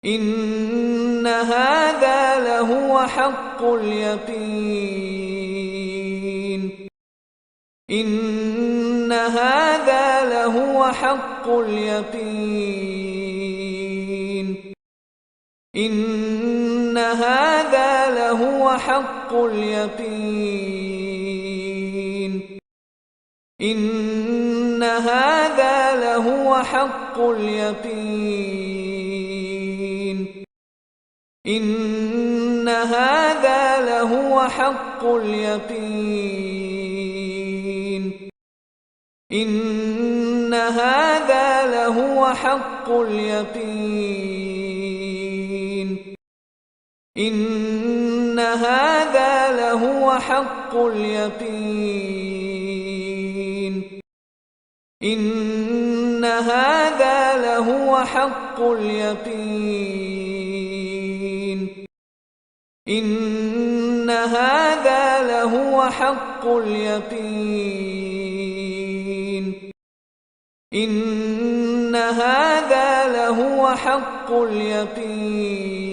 إن هذا لهو حق اليقين. إن هذا لهو حق اليقين. إن هذا لهو حق اليقين. إن هذا لهو حق اليقين. إن هذا لهو حق اليقين. إن هذا لهو حق اليقين. إن هذا لهو حق اليقين. إن هذا لهو حق اليقين. إن هذا لهو حق اليقين. إن هذا لهو حق اليقين.